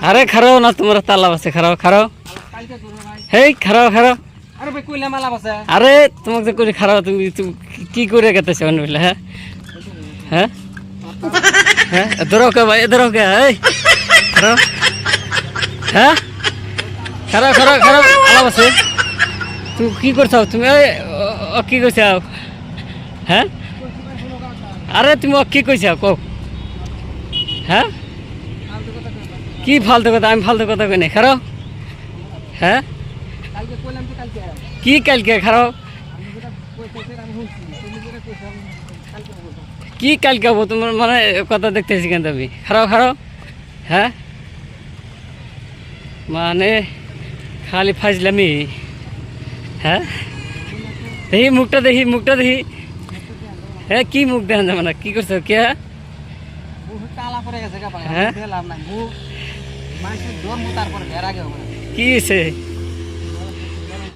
আরে খারাও না, তোমার তালাব আছে, খারাও খারাও। হেই খারাও খারাও। আরে তোমাকে করে খারাও, তুমি কি করে গেতেছো বলে? হ্যাঁ হ্যাঁ হ্যাঁ, ধরো কে ভাই, ধরো কে? খারাও। হ্যাঁ খারাও খারাও খারাও, আলাপ আছে। তুমি কি করছো? তুমি কি করছাও? হ্যাঁ আরে তুমি কি কইছাও কও? হ্যাঁ কি ফালতু কথা? আমি ফালতু কথা কই নাই, খারাও। হ্যাঁ কি কালকে? খারাও। কি কালকে হবো? তোমার মানে কথা দেখতেছি কেন তুমি? খারাও খারাও। হ্যাঁ মানে খালি ফাজলামি। হ্যাঁ দেখি মুখটা, দেখি মুখটা দেখি। হ্যাঁ কি মুখ দেখান যাবে না? কি করছো কে? হ্যাঁ কি হয়েছে?